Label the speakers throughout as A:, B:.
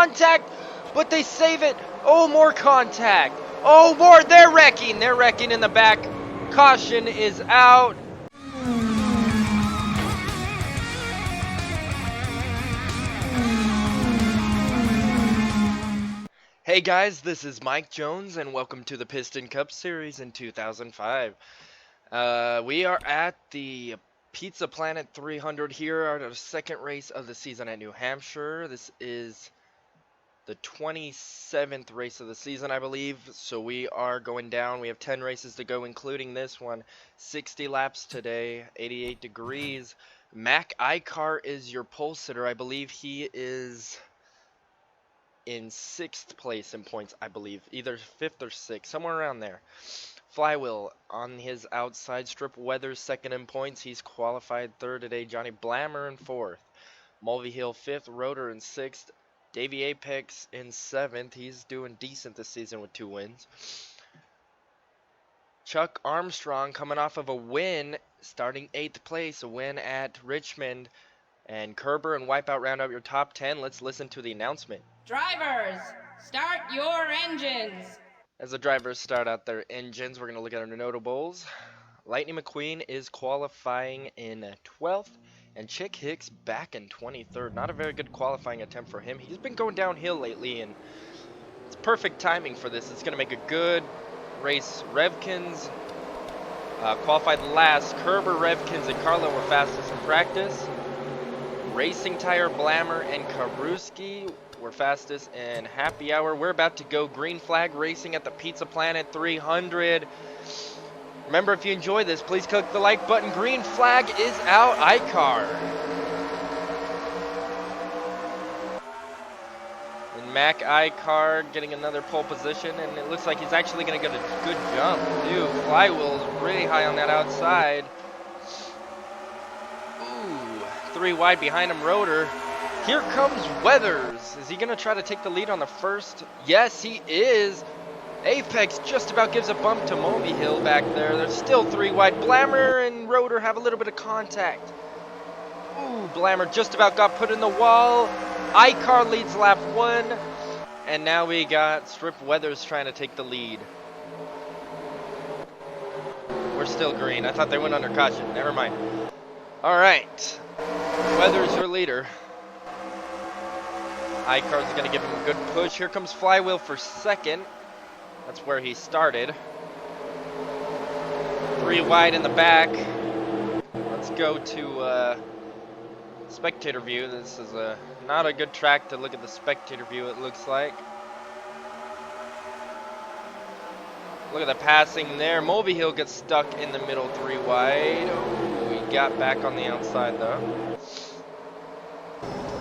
A: contact, but they save it. Oh, more contact. Oh, more. They're wrecking. They're wrecking in the back. Caution is out. Hey guys, this is Mike Jones, and welcome to the Piston Cup Series in 2005. We are at the Pizza Planet 300 here, our second race of the season at New Hampshire. This is the 27th race of the season, I believe. So we are going down. We have 10 races to go, including this one. 60 laps today, 88 degrees. PIXAR is your pole sitter. I believe he is in 6th place in points, I believe. Either 5th or 6th, somewhere around there. Flywheel on his outside. Strip Weathers 2nd in points. He's qualified 3rd today. Johnny Blammer in 4th. Mulvihill 5th. Rotor in 6th. Davey Apex in 7th. He's doing decent this season with 2 wins. Chuck Armstrong coming off of a win, starting 8th place. A win at Richmond. And Kerber and Wipeout round out your top 10. Let's listen to the announcement.
B: Drivers, start your engines.
A: As the drivers start out their engines, we're going to look at our notables. Lightning McQueen is qualifying in 12th, and Chick Hicks back in 23rd. Not a very good qualifying attempt for him. He's been going downhill lately, and it's perfect timing for this. It's going to make a good race. Revkins qualified last. Kerber, Revkins, and Carlo were fastest in practice. Racing Tire, Blammer, and Karuski were fastest in happy hour. We're about to go green flag racing at the Pizza Planet 300. Remember, if you enjoy this, please click the like button. Green flag is out. PIXAR. And PIXAR getting another pole position, and it looks like he's actually going to get a good jump. Dude, Flywheel's really high on that outside. 3 wide behind him, Rotor. Here comes Weathers. Is he going to try to take the lead on the first? Yes, he is. Apex just about gives a bump to Mulvihill back there. There's still 3 wide. Blammer and Rotor have a little bit of contact. Ooh, Blammer just about got put in the wall. PIXAR leads lap 1. And now we got Strip Weathers trying to take the lead. We're still green. I thought they went under caution. Never mind. All right. Weathers, your leader. PIXAR's going to give him a good push. Here comes Flywheel for 2nd. That's where he started. 3 wide in the back. Let's go to spectator view. This is not a good track to look at the spectator view, it looks like. Look at the passing there. Mulvihill gets stuck in the middle, 3 wide. Oh, he got back on the outside though.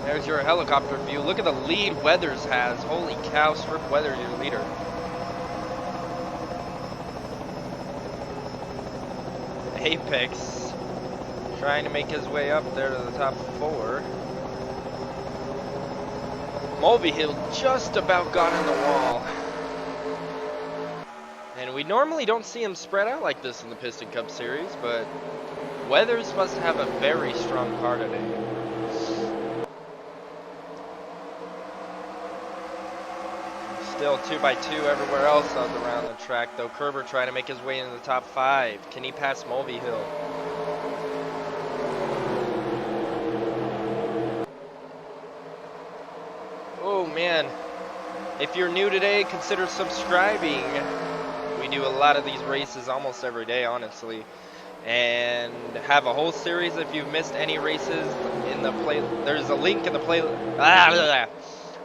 A: There's your helicopter view. Look at the lead Weathers has. Holy cow, Strip Weathers, your leader. Apex trying to make his way up there to the top 4. Mulvihill just about got in the wall. And we normally don't see him spread out like this in the Piston Cup Series, but Weathers must have a very strong car today. Still 2x2 everywhere else around the track, though. Kerber trying to make his way into the top 5. Can he pass Mulvihill? Oh man, if you're new today, consider subscribing. We do a lot of these races almost every day, honestly, and have a whole series. If you've missed any races in the play, there's a link in the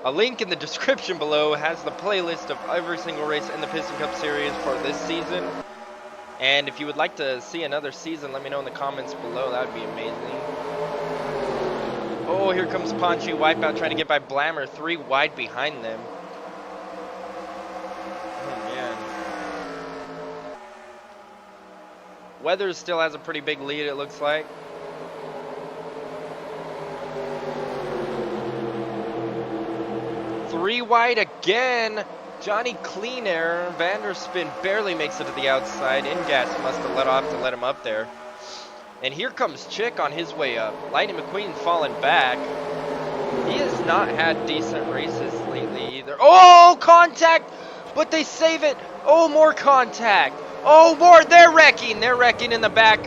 A: A link in the description below has the playlist of every single race in the Piston Cup Series for this season. And if you would like to see another season, let me know in the comments below. That would be amazing. Oh, here comes Paunchy Wipeout trying to get by Blammer. 3 wide behind them. Oh, man. Weathers still has a pretty big lead, it looks like. Three wide again. Johnny Clean Air. Vanderspin barely makes it to the outside. Ingas must have let off to let him up there. And here comes Chick on his way up. Lightning McQueen falling back. He has not had decent races lately either. Oh, contact! But they save it. Oh, more contact. Oh, more. They're wrecking. They're wrecking in the back.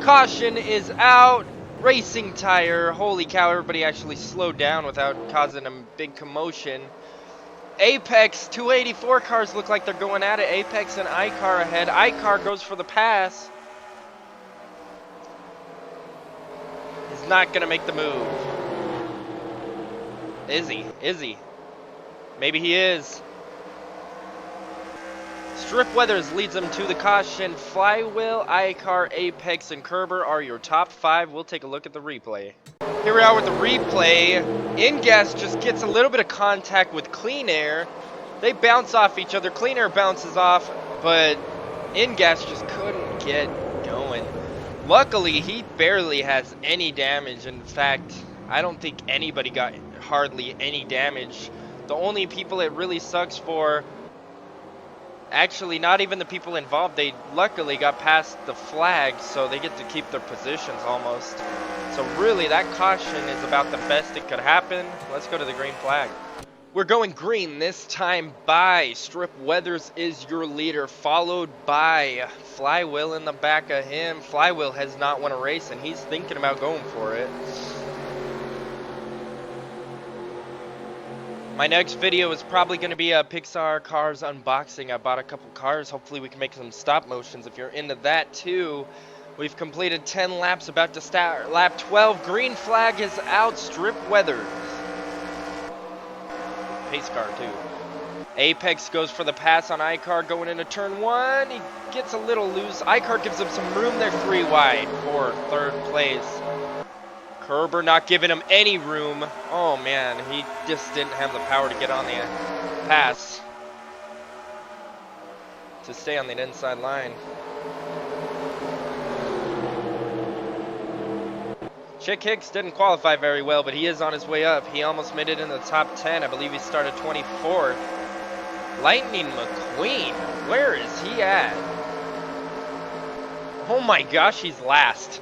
A: Caution is out. Racing tire. Holy cow, everybody actually slowed down without causing a big commotion. Apex 284 cars look like they're going at it. Apex and iCar ahead. iCar goes for the pass. He's not going to make the move. Is he? Is he? Maybe he is. Strip Weathers leads them to the caution. Flywheel, iCar, Apex, and Kerber are your top 5. We'll take a look at the replay. Here we are with the replay. InGas just gets a little bit of contact with Clean Air. They bounce off each other. Clean Air bounces off, but InGas just couldn't get going. Luckily, he barely has any damage. In fact, I don't think anybody got hardly any damage. The only people it really sucks for, actually not even the people involved, they luckily got past the flag, so they get to keep their positions almost. So really that caution is about the best it could happen. Let's go to the green flag. We're going green this time by Strip Weathers is your leader, followed by Flywheel in the back of him. Flywheel has not won a race and he's thinking about going for it. My next video is probably going to be a PIXAR Cars unboxing. I bought a couple cars. Hopefully we can make some stop motions if you're into that too. We've completed 10 laps, about to start lap 12. Green flag is out. Strip Weathers. Pace car too. Apex goes for the pass on iCar going into turn 1. He gets a little loose. iCar gives him some room. They're 3 wide for 3rd place. Kerber not giving him any room. Oh man, he just didn't have the power to get on the pass to stay on the inside line. Chick Hicks didn't qualify very well, but he is on his way up. He almost made it in the top 10. I believe he started 24th. Lightning McQueen, where is he at? Oh my gosh, he's last.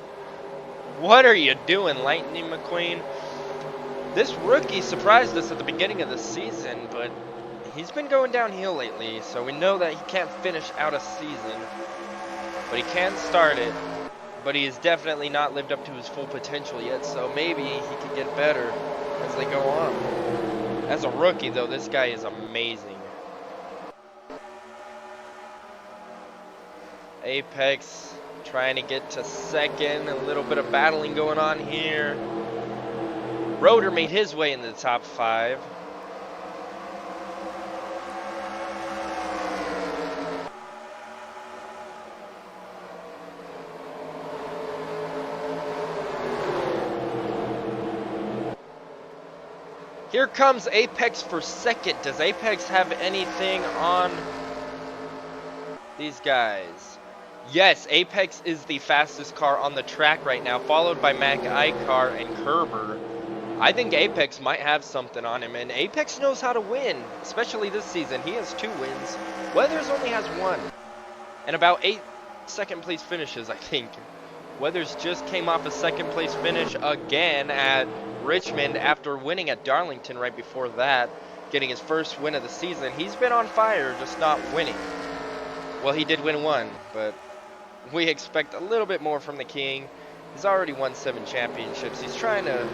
A: What are you doing, Lightning McQueen? This rookie surprised us at the beginning of the season, but he's been going downhill lately, so we know that he can't finish out a season, but he can start it. But he has definitely not lived up to his full potential yet, so maybe he could get better as they go on. As a rookie, though, this guy is amazing. Apex trying to get to 2nd. A little bit of battling going on here. Rotor made his way into the top 5. Here comes Apex for 2nd. Does Apex have anything on these guys? Yes, Apex is the fastest car on the track right now, followed by Mac iCar and Kerber. I think Apex might have something on him, and Apex knows how to win, especially this season. He has 2 wins. Weathers only has 1. And about 8 second place finishes, I think. Weathers just came off a 2nd place finish again at Richmond after winning at Darlington right before that, getting his 1st win of the season. He's been on fire, just not winning. Well, he did win 1, but we expect a little bit more from the King. He's already won 7 championships. He's trying to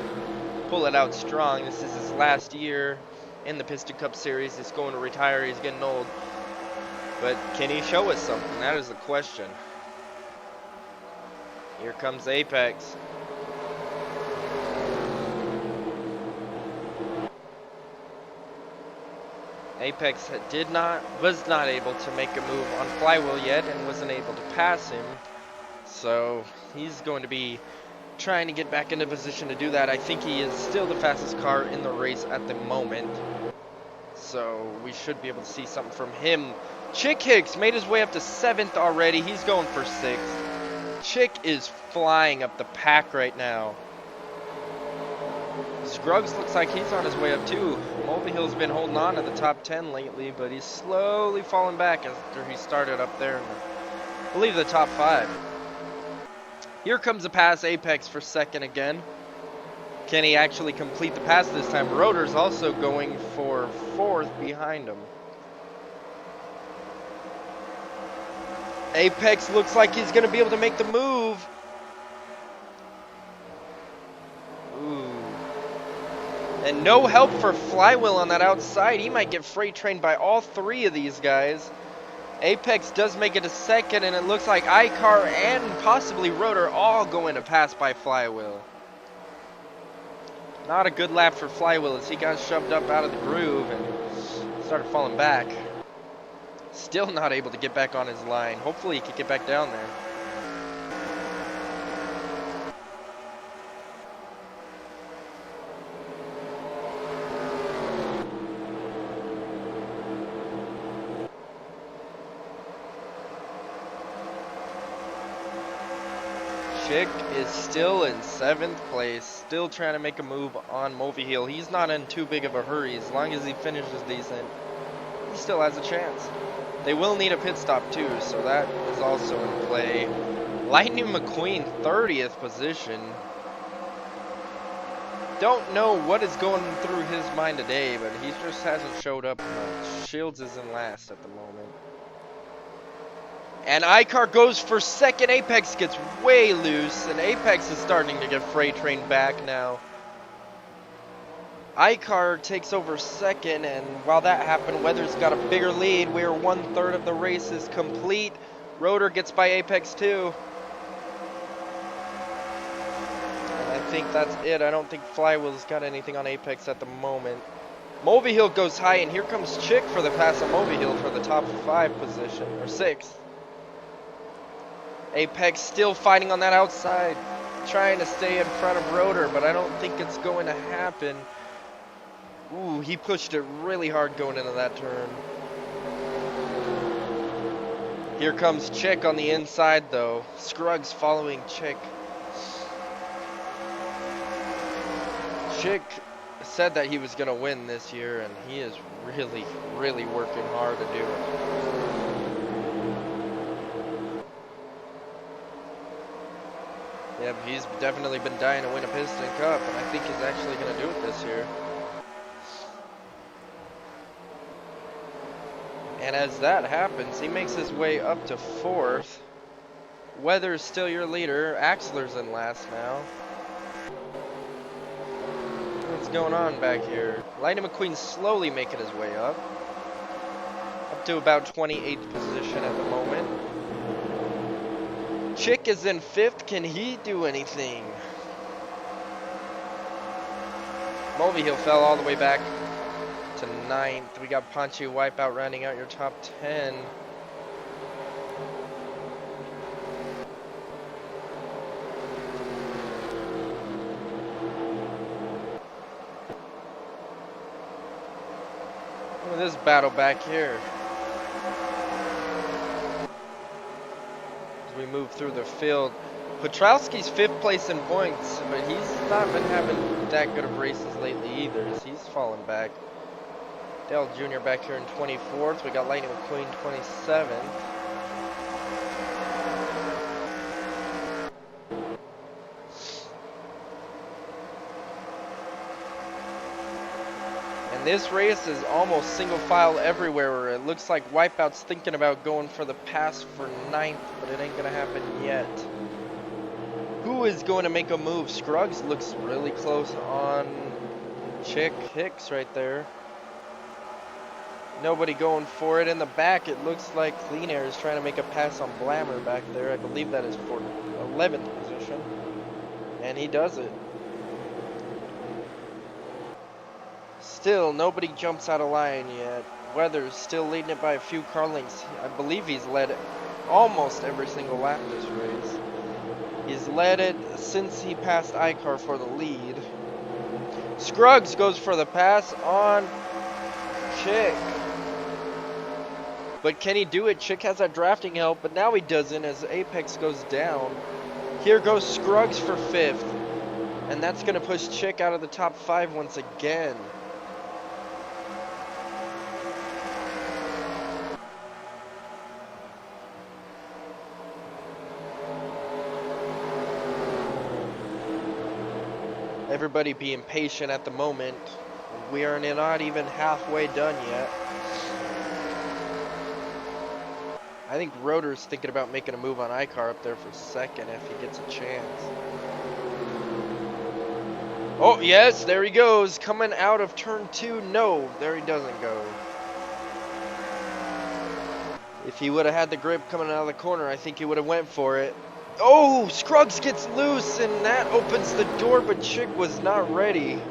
A: pull it out strong. This is his last year in the Piston Cup Series. He's going to retire. He's getting old. But can he show us something? That is the question. Here comes Apex. Apex was not able to make a move on Flywheel yet and wasn't able to pass him. So he's going to be trying to get back into position to do that. I think he is still the fastest car in the race at the moment. So we should be able to see something from him. Chick Hicks made his way up to 7th already. He's going for 6th. Chick is flying up the pack right now. Scruggs looks like he's on his way up too. Mulvihill's been holding on to the top 10 lately, but he's slowly falling back after he started up there in I believe the top 5. Here comes a pass. Apex for 2nd again. Can he actually complete the pass this time? Rotor's also going for 4th behind him. Apex looks like he's going to be able to make the move. Ooh. And no help for Flywheel on that outside. He might get freight trained by all 3 of these guys. Apex does make it a 2nd, and it looks like iCar and possibly Rotor all going to pass by Flywheel. Not a good lap for Flywheel as he got shoved up out of the groove and started falling back. Still not able to get back on his line. Hopefully he can get back down there. Chick is still in 7th place, still trying to make a move on Movie He's not in too big of a hurry. As long as he finishes decent, he still has a chance. They will need a pit stop too, so that is also in play. Lightning McQueen, 30th position. Don't know what is going through his mind today, but he just hasn't showed up much. Shields is in last at the moment. And iCar goes for 2nd. Apex gets way loose, and Apex is starting to get freight trained back now. iCar takes over 2nd, and while that happened, Weather's got a bigger lead. We're 1/3 of the race is complete. Rotor gets by Apex too. And I think that's it. I don't think Flywheel's got anything on Apex at the moment. Movie Hill goes high, and here comes Chick for the pass on Movie Hill for the top 5 position, or 6th. Apex still fighting on that outside, trying to stay in front of Rotor, but I don't think it's going to happen. Ooh, he pushed it really hard going into that turn. Here comes Chick on the inside though. Scruggs following Chick. Chick said that he was going to win this year, and he is really, really working hard to do it. Yeah, he's definitely been dying to win a Piston Cup, and I think he's actually going to do it this year. And as that happens, he makes his way up to 4th. Weather's still your leader. Axler's in last now. What's going on back here? Lightning McQueen's slowly making his way up. Up to about 28th position at the moment. Chick is in 5th. Can he do anything? Movie Hill fell all the way back to 9th. We got Punchy Wipeout rounding out your top 10. Look at this battle back here. We move through the field. Petrowski's 5th place in points, but he's not been having that good of races lately either, as he's fallen back. Dale Jr. back here in 24th. We got Lightning McQueen 27th. And this race is almost single file everywhere. It looks like Wipeout's thinking about going for the pass for 9th, but it ain't gonna happen yet. Who is going to make a move? Scruggs looks really close on Chick. Hicks right there. Nobody going for it. In the back, it looks like Clean Air is trying to make a pass on Blammer back there. I believe that is for 11th position. And he does it. Still, nobody jumps out of line yet. Weather's still leading it by a few car lengths. I believe he's led almost every single lap this race. He's led it since he passed iCar for the lead. Scruggs goes for the pass on Chick. But can he do it? Chick has that drafting help, but now he doesn't as Apex goes down. Here goes Scruggs for 5th. And that's going to push Chick out of the top 5 once again. Everybody being patient at the moment. We are not even halfway done yet. I think Rotor's thinking about making a move on iCar up there for second if he gets a chance. Oh, yes, there he goes. Coming out of turn 2. No, there he doesn't go. If he would have had the grip coming out of the corner, I think he would have went for it. Oh, Scruggs gets loose, and that opens the door, but Chick was not ready.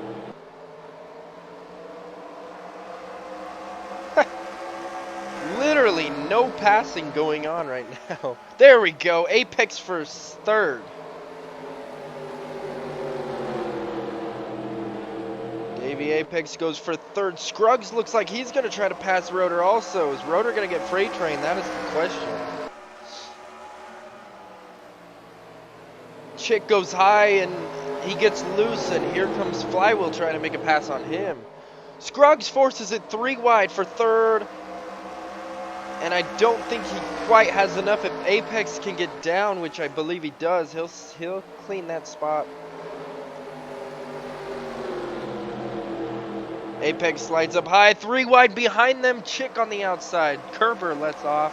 A: Literally no passing going on right now. There we go. Apex for third. Davey Apex goes for third. Scruggs looks like he's going to try to pass Rotor also. Is Rotor going to get freight train? That is the question. Chick goes high and he gets loose, and here comes Flywheel trying to make a pass on him. Scruggs forces it 3 wide for third. And I don't think he quite has enough. If Apex can get down, which I believe he does, he'll clean that spot. Apex slides up high, 3 wide behind them. Chick on the outside. Kerber lets off.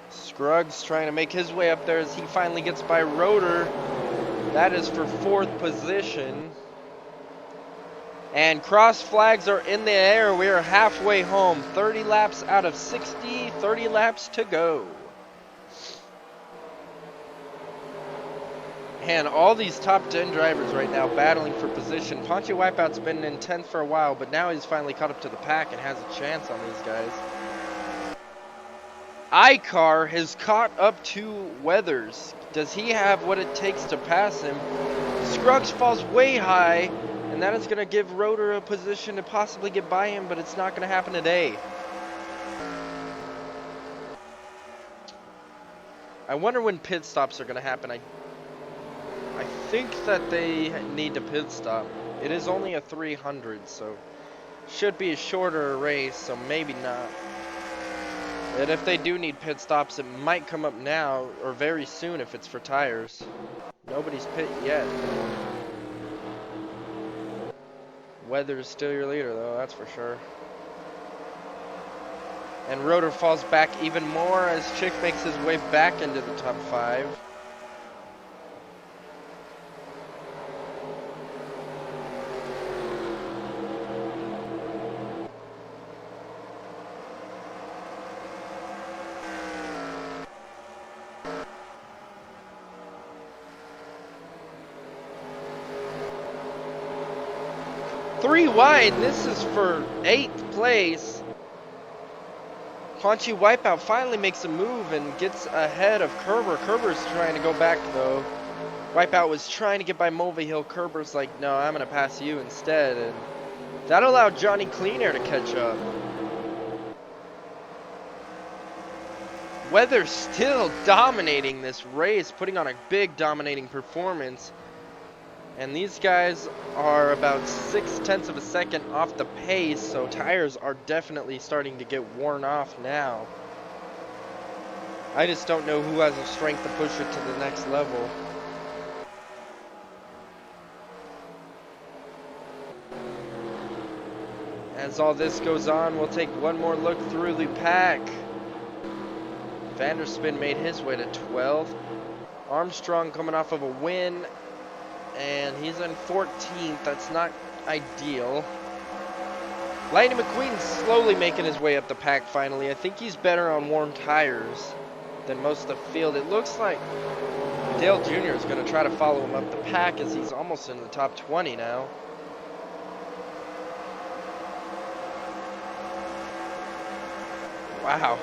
A: Scruggs trying to make his way up there as he finally gets by Rotor. That is for 4th position. And cross flags are in the air. We are halfway home. 30 laps out of 60. 30 laps to go. And all these top 10 drivers right now battling for position. Ponche Wipeout's been in 10th for a while, but now he's finally caught up to the pack and has a chance on these guys. iCar has caught up to Weathers. Does he have what it takes to pass him? Scruggs falls way high, and that is going to give Rotor a position to possibly get by him, but it's not going to happen today. I wonder when pit stops are going to happen. I think that they need to pit stop. It is only a 300, so should be a shorter race, so maybe not. And if they do need pit stops, it might come up now or very soon if it's for tires. Nobody's pit yet. Weather's still your leader, though, that's for sure. And Rotor falls back even more as Chick makes his way back into the top 5. Three wide, this is for 8th place. Ponche Wipeout finally makes a move and gets ahead of Kerber. Kerber's trying to go back though. Wipeout was trying to get by Mulvihill. Kerber's like, no, I'm going to pass you instead. And that allowed Johnny Clean Air to catch up. Weather's still dominating this race, putting on a big dominating performance. And these guys are about 0.6 of a second off the pace, so tires are definitely starting to get worn off now. I just don't know who has the strength to push it to the next level. As all this goes on, we'll take one more look through the pack. Vanderspin made his way to 12th. Armstrong coming off of a win. And he's in 14th. That's not ideal. Lightning McQueen's slowly making his way up the pack finally. I think he's better on warm tires than most of the field. It looks like Dale Jr. is going to try to follow him up the pack as he's almost in the top 20 now. Wow.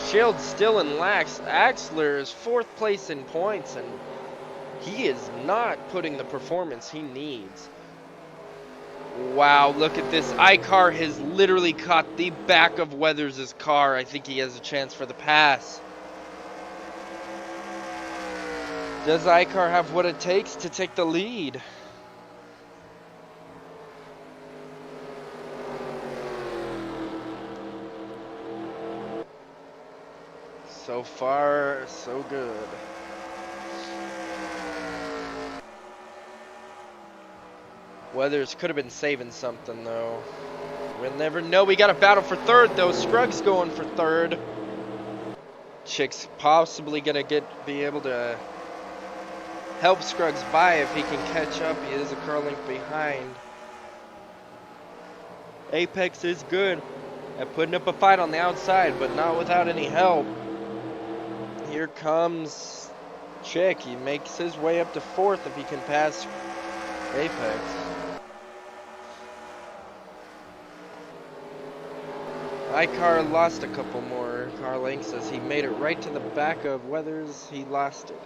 A: Shield's still in lax. Axler is 4th place in points, and he is not putting the performance he needs. Wow, look at this. iCar has literally caught the back of Weathers' car. I think he has a chance for the pass. Does iCar have what it takes to take the lead? So far, so good. Weathers could have been saving something, though. We'll never know. We got a battle for third, though. Scruggs going for third. Chick's possibly going to be able to help Scruggs by if he can catch up. He is a car length behind. Apex is good at putting up a fight on the outside, but not without any help. Here comes Chick. He makes his way up to fourth if he can pass Apex. iCar lost a couple more car lengths as he made it right to the back of Weathers. He lost it.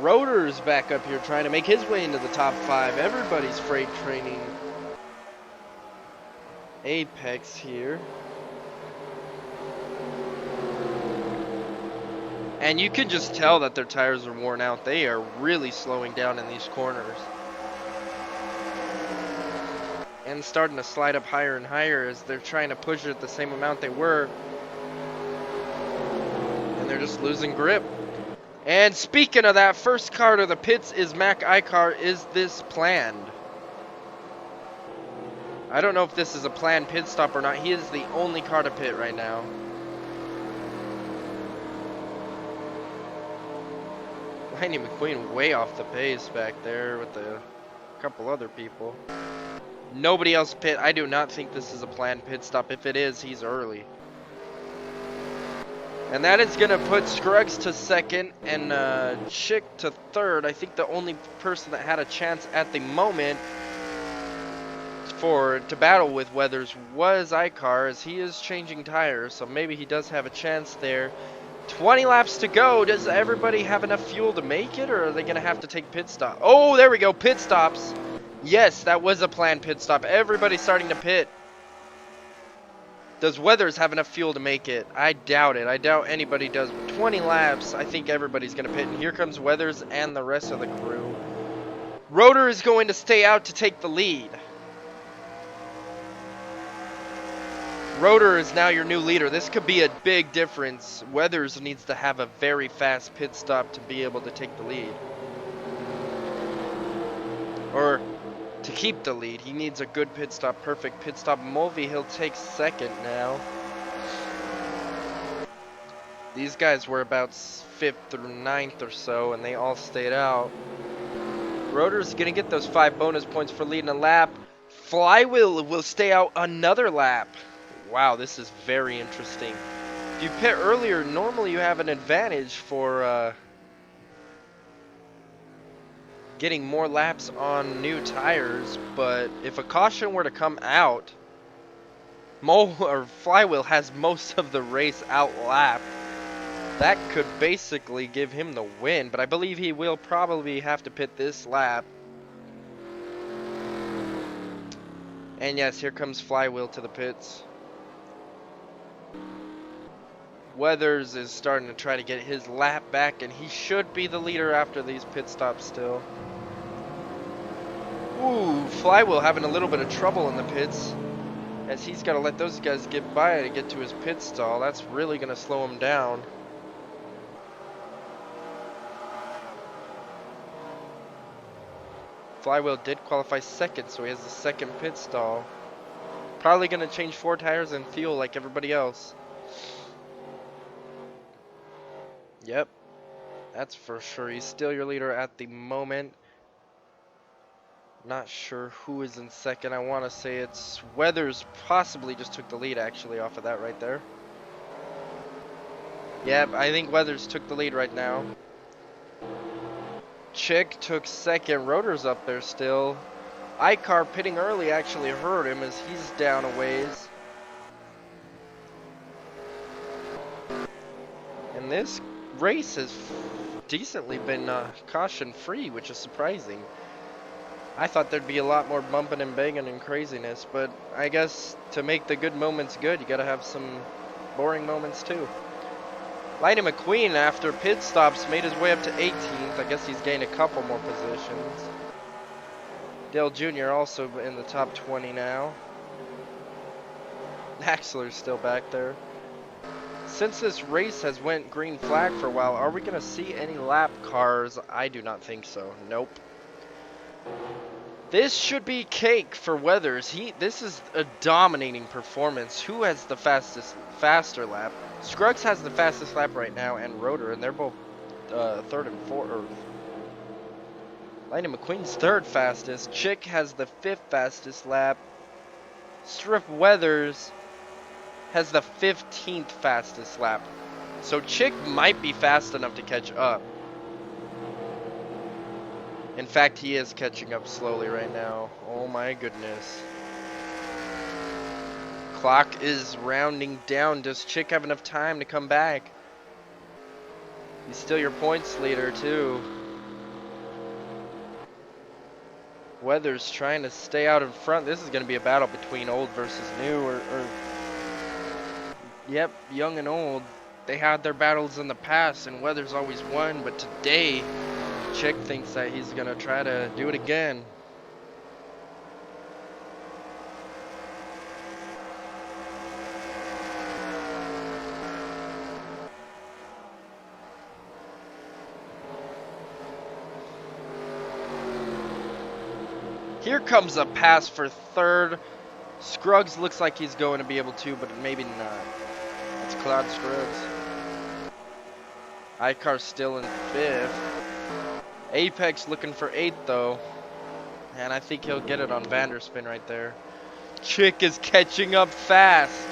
A: Rotor's back up here trying to make his way into the top 5. Everybody's freight training. Apex here. And you can just tell that their tires are worn out. They are really slowing down in these corners. And starting to slide up higher and higher as they're trying to push it the same amount they were. And they're just losing grip. And speaking of that, first car to the pits is Mac iCar. Is this planned? I don't know if this is a planned pit stop or not. He is the only car to pit right now. Lightning McQueen way off the pace back there with a couple other people. Nobody else pit. I do not think this is a planned pit stop. If it is, he's early. And that is going to put Scruggs to second and Chick to third. I think the only person that had a chance at the moment to battle with Weathers was iCar, as he is changing tires. So maybe he does have a chance there. 20 laps to go. Does everybody have enough fuel to make it, or are they going to have to take pit stop? Oh, there we go. Pit stops. Yes, that was a planned pit stop. Everybody's starting to pit. Does Weathers have enough fuel to make it? I doubt it. I doubt anybody does. But 20 laps, I think everybody's going to pit. And here comes Weathers and the rest of the crew. Rotor is going to stay out to take the lead. Rotor is now your new leader. This could be a big difference. Weathers needs to have a very fast pit stop to be able to take the lead. Or to keep the lead. He needs a good pit stop, perfect pit stop. Mulvey, he'll take second now. These guys were about 5th or 9th or so, and they all stayed out. Rotor's gonna get those 5 bonus points for leading a lap. Flywheel will stay out another lap. Wow, this is very interesting. If you pit earlier, normally you have an advantage for getting more laps on new tires, but if a caution were to come out, Flywheel has most of the race out lapped. That could basically give him the win, but I believe he will probably have to pit this lap. And yes, here comes Flywheel to the pits. Weathers is starting to try to get his lap back, and he should be the leader after these pit stops still. Ooh, Flywheel having a little bit of trouble in the pits, as he's got to let those guys get by to get to his pit stall. That's really going to slow him down. Flywheel did qualify second, so he has the second pit stall. Probably going to change 4 tires and fuel like everybody else. Yep, that's for sure. He's still your leader at the moment. Not sure who is in second. I want to say it's Weathers. Possibly just took the lead actually off of that right there. Yep, I think Weathers took the lead right now. Chick took second. Rotor's up there still. iCar pitting early actually hurt him as he's down a ways. And this race has decently been caution free, which is surprising. I thought there'd be a lot more bumping and banging and craziness, but I guess to make the good moments good, you gotta have some boring moments too. Lightning McQueen, after pit stops, made his way up to 18th. I guess he's gained a couple more positions. Dale Jr. also in the top 20 now. Axler's still back there. Since this race has went green flag for a while, are we gonna see any lap cars? I do not think so. Nope. This should be cake for Weathers. This is a dominating performance. Who has the faster lap? Scruggs has the fastest lap right now, and Rotor, and they're both third and fourth. Lightning McQueen's third fastest. Chick has the fifth fastest lap. Strip Weathers has the 15th fastest lap. So Chick might be fast enough to catch up. In fact, he is catching up slowly right now. Oh my goodness. Clock is rounding down. Does Chick have enough time to come back? He's still your points leader too. Weathers trying to stay out in front. This is going to be a battle between old versus new, or yep, young and old. They had their battles in the past and Weathers always won, but today Chick thinks that he's gonna try to do it again. Here comes a pass for third. Scruggs looks like he's going to be able to, but maybe not. It's Cloud Scruggs. Icar's still in fifth. Apex looking for eighth though. And I think he'll get it on Vanderspin right there. Chick is catching up fast.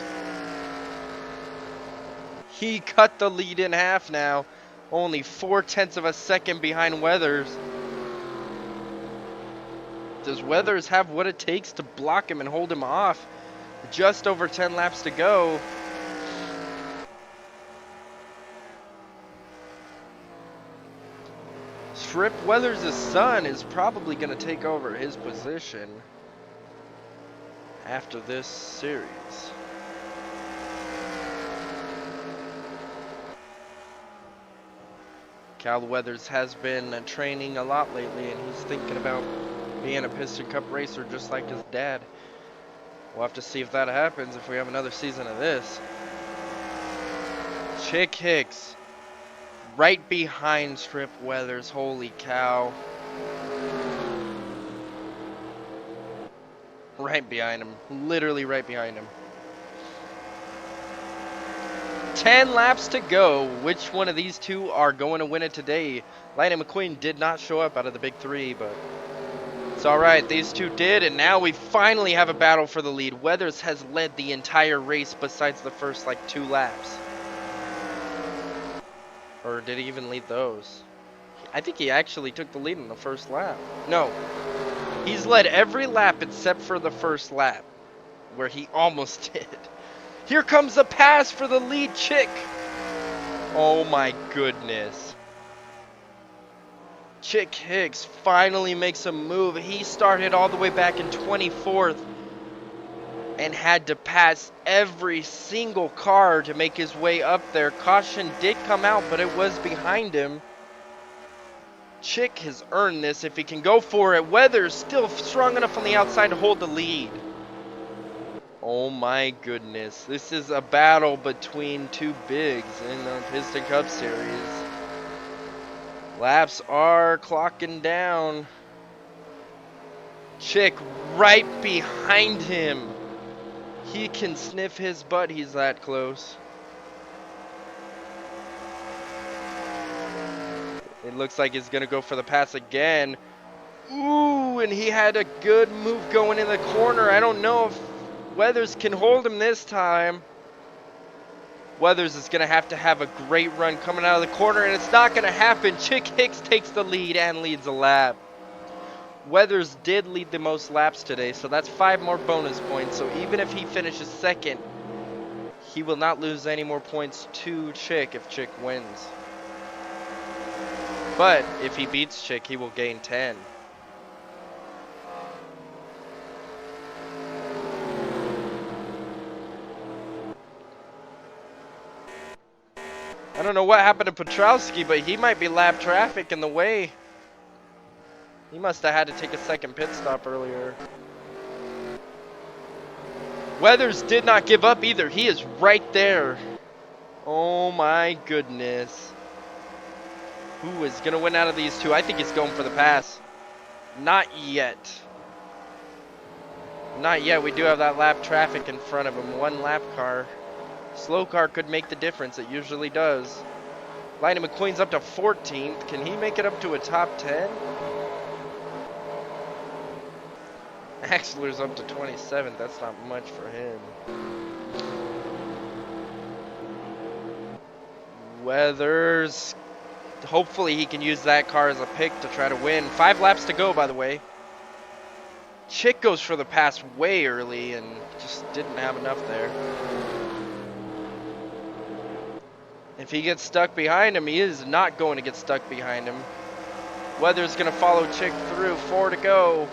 A: He cut the lead in half now. Only 0.4 of a second behind Weathers. Does Weathers have what it takes to block him and hold him off? Just over 10 laps to go. Strip Weathers' son is probably going to take over his position after this series. Cal Weathers has been training a lot lately, and he's thinking about being a Piston Cup racer just like his dad. We'll have to see if that happens if we have another season of this. Chick Hicks right behind Strip Weathers. Holy cow. Right behind him. Literally right behind him. 10 laps to go. Which one of these two are going to win it today? Lightning McQueen did not show up out of the big three, but it's alright. These two did, and now we finally have a battle for the lead. Weathers has led the entire race besides the first, like, 2 laps. Or did he even lead those? I think he actually took the lead in the first lap. No. He's led every lap except for the first lap, where he almost did. Here comes a pass for the lead Chick. Oh my goodness. Chick Hicks finally makes a move. He started all the way back in 24th and had to pass every single car to make his way up there. Caution did come out, but it was behind him. Chick has earned this if he can go for it. Weathers still strong enough on the outside to hold the lead. Oh my goodness. This is a battle between two bigs in the Piston Cup Series. Laps are clocking down. Chick right behind him. He can sniff his butt, he's that close. It looks like he's gonna go for the pass again. Ooh, and he had a good move going in the corner. I don't know if Weathers can hold him this time. Weathers is gonna have to have a great run coming out of the corner, and it's not gonna happen. Chick Hicks takes the lead and leads a lap. Weathers did lead the most laps today, so that's 5 more bonus points. So even if he finishes second, he will not lose any more points to Chick if Chick wins. But if he beats Chick, he will gain 10. I don't know what happened to Petrowski, but he might be lap traffic in the way. He must have had to take a second pit stop earlier. Weathers did not give up either. He is right there. Oh my goodness. Who is going to win out of these two? I think he's going for the pass. Not yet. Not yet. We do have that lap traffic in front of him. One lap car. Slow car could make the difference. It usually does. Lightning McQueen's up to 14th. Can he make it up to a top 10? Axler's up to 27th. That's not much for him. Weathers. Hopefully he can use that car as a pick to try to win. 5 laps to go, by the way. Chick goes for the pass way early and just didn't have enough there. If he gets stuck behind him, he is not going to get stuck behind him. Weather's going to follow Chick through. 4 to go.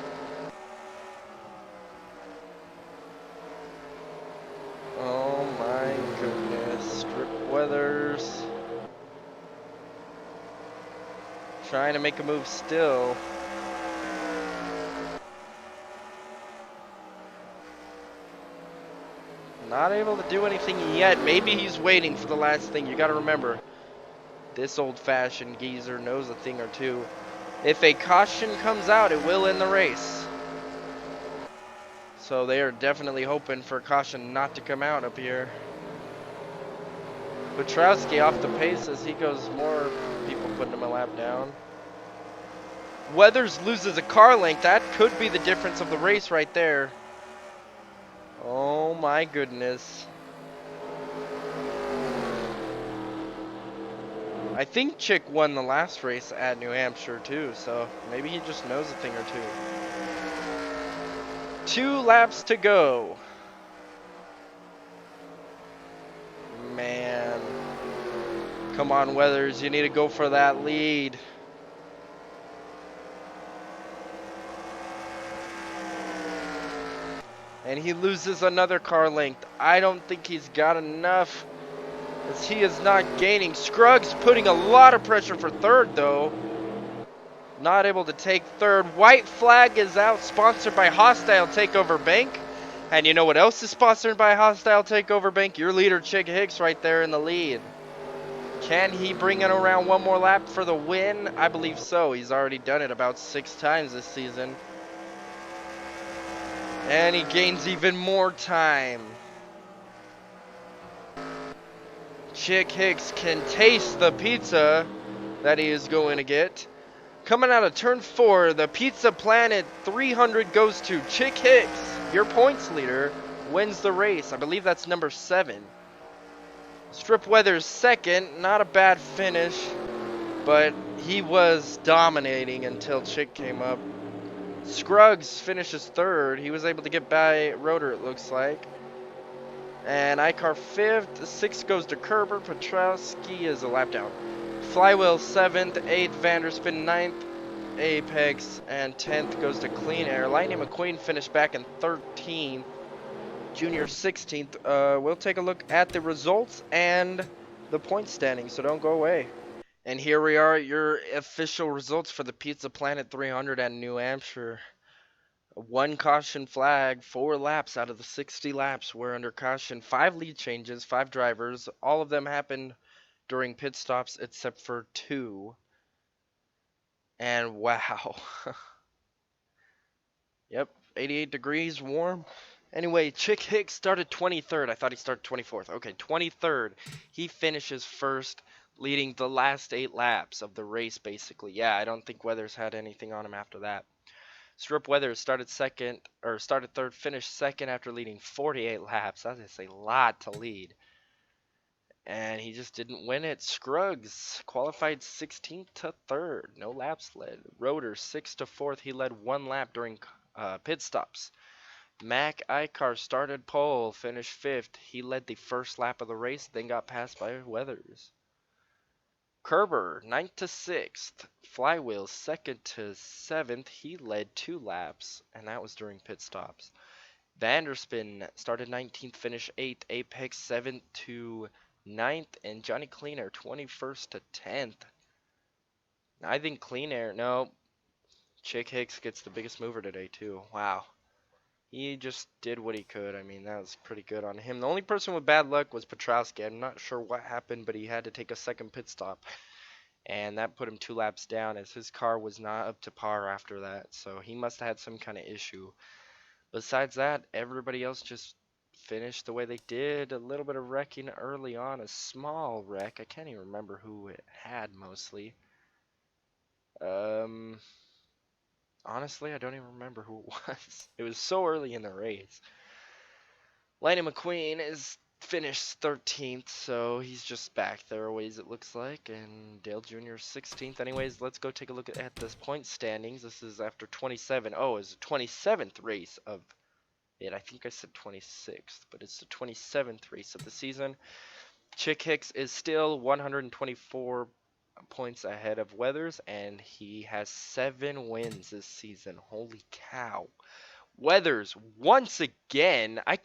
A: Oh my goodness. Strip Weathers. Trying to make a move still. Not able to do anything yet. Maybe he's waiting for the last thing. You got to remember, this old-fashioned geezer knows a thing or two. If a caution comes out, it will end the race. So they are definitely hoping for a caution not to come out up here. Petrowski off the pace as he goes more. People putting him a lap down. Weathers loses a car length. That could be the difference of the race right there. Oh my goodness. I think Chick won the last race at New Hampshire too, so maybe he just knows a thing or two. 2 laps to go. Man. Come on, Weathers, you need to go for that lead. And he loses another car length. I don't think he's got enough, as he is not gaining. Scruggs putting a lot of pressure for third, though. Not able to take third. White flag is out, sponsored by Hostile Takeover Bank. And you know what else is sponsored by Hostile Takeover Bank? Your leader, Chick Hicks, right there in the lead. Can he bring it around one more lap for the win? I believe so. He's already done it about 6 times this season. And he gains even more time. Chick Hicks can taste the pizza that he is going to get. Coming out of turn 4, the Pizza Planet 300 goes to Chick Hicks. Your points leader wins the race. I believe that's number 7. Strip Weathers second. Not a bad finish, but he was dominating until Chick came up. Scruggs finishes third. He was able to get by Rotor, it looks like. And Icar 5th. 6th goes to Kerber. Petrowski is a lap down. Flywheel 7th. 8th Vanderspin 9th. Apex. And 10th goes to Clean Air. Lightning McQueen finished back in 13th. Junior 16th. We'll take a look at the results and the point standing, so don't go away. And here we are, your official results for the Pizza Planet 300 at New Hampshire. 1 caution flag, 4 laps out of the 60 laps were under caution. 5 lead changes, 5 drivers. All of them happened during pit stops except for 2. And wow. Yep, 88 degrees, warm. Anyway, Chick Hicks started 23rd. I thought he started 24th. Okay, 23rd. He finishes first, leading the last 8 laps of the race, basically. Yeah, I don't think Weathers had anything on him after that. Strip Weathers started third, finished second after leading 48 laps. That is a lot to lead. And he just didn't win it. Scruggs qualified 16th to 3rd. No laps led. Rotor 6th to 4th. He led 1 lap during pit stops. Mac Icar started pole, finished 5th. He led the first lap of the race, then got passed by Weathers. Kerber, 9th to 6th. Flywheel, 2nd to 7th. He led 2 laps, and that was during pit stops. Vanderspin started 19th, finished 8th. Apex, 7th to 9th. And Johnny Clean Air, 21st to 10th. I think Clean Air, no. Chick Hicks gets the biggest mover today, too. Wow. he just did what he could. I mean, that was pretty good on him. The only person with bad luck was Petrowski. I'm not sure what happened, but he had to take a second pit stop, and that put him 2 laps down as his car was not up to par after that. So he must have had some kind of issue. Besides that, everybody else just finished the way they did. A little bit of wrecking early on, a small wreck. I can't even remember who it had mostly. Um, Honestly, I don't even remember who it was. It was so early in the race. Lightning McQueen is finished 13th, so he's just back there a ways it looks like, and Dale Jr. 16th. Anyways, let's go take a look at this point standings. This is after 27. Oh, it's the 27th race of it. I think I said 26th, but it's the 27th race of the season. Chick Hicks is still 124 points ahead of Weathers, and he has 7 wins this season. Holy cow. Weathers, once again, I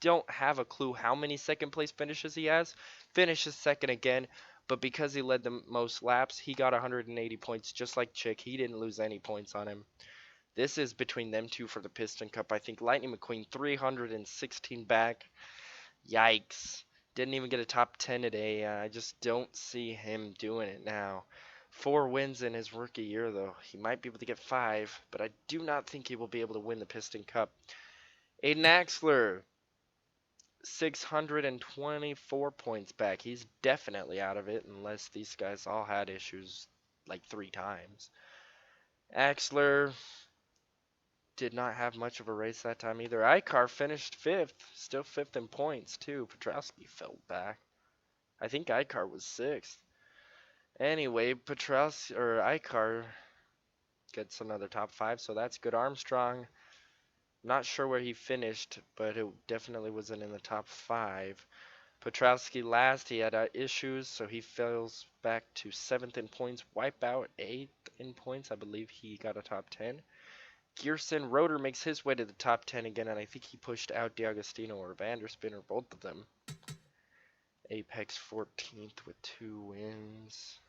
A: don't have a clue how many second place finishes he has. Finishes second again, but because he led the most laps, he got 180 points just like Chick. He didn't lose any points on him. This is between them two for the Piston Cup. I think Lightning McQueen 316 back. Yikes. Didn't even get a top 10 today. I just don't see him doing it now. 4 wins in his rookie year, though. He might be able to get 5, but I do not think he will be able to win the Piston Cup. Aiden Axler, 624 points back. He's definitely out of it, unless these guys all had issues like 3 times. Axler did not have much of a race that time either. Icar finished 5th, still 5th in points, too. Petrowski fell back. I think Icar was 6th. Anyway, Icar gets another top 5, so that's good. Armstrong, not sure where he finished, but it definitely wasn't in the top 5. Petrowski last, he had issues, so he falls back to 7th in points. Wipeout 8th in points, I believe he got a top 10. Gearson Rotor makes his way to the top 10 again, and I think he pushed out DeAgostino or Vanderspin or both of them. Apex 14th with 2 wins.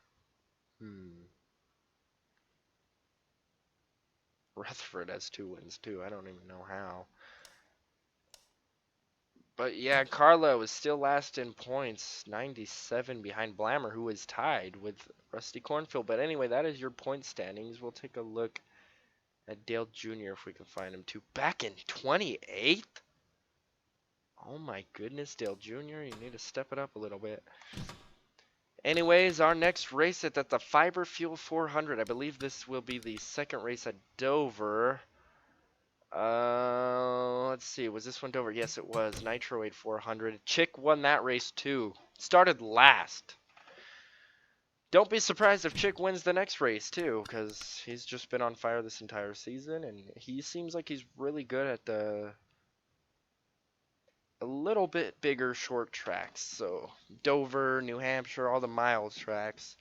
A: Rutherford has 2 wins too. I don't even know how. But yeah, Carlo is still last in points, 97 behind Blammer, who is tied with Rusty Cornfield. But anyway, that is your point standings. We'll take a look at Dale Jr. if we can find him too. Back in 28th? Oh my goodness, Dale Jr., you need to step it up a little bit. Anyways, our next race is at the Fiber Fuel 400. I believe this will be the second race at Dover. Let's see. Was this one Dover? Yes, it was. Nitro 400. Chick won that race too. Started last. Don't be surprised if Chick wins the next race too, because he's just been on fire this entire season, and he seems like he's really good at the a little bit bigger short tracks. So Dover, New Hampshire, all the miles tracks.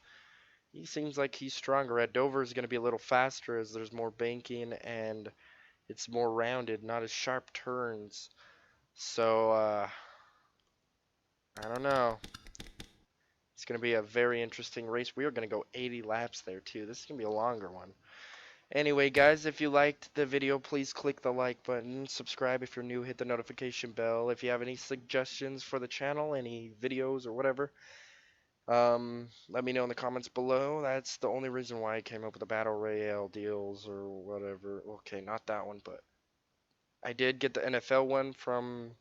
A: He seems like he's stronger at. Dover is going to be a little faster as there's more banking and it's more rounded, not as sharp turns. So, I don't know. It's going to be a very interesting race. We are going to go 80 laps there, too. This is going to be a longer one. Anyway, guys, if you liked the video, please click the like button. Subscribe if you're new. Hit the notification bell. If you have any suggestions for the channel, any videos or whatever, let me know in the comments below. That's the only reason why I came up with the Battle Royale deals or whatever. Okay, not that one, but I did get the NFL one from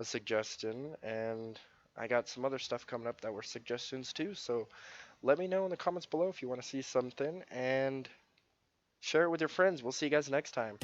A: a suggestion, and I got some other stuff coming up that were suggestions too. So let me know in the comments below if you want to see something, and share it with your friends. We'll see you guys next time.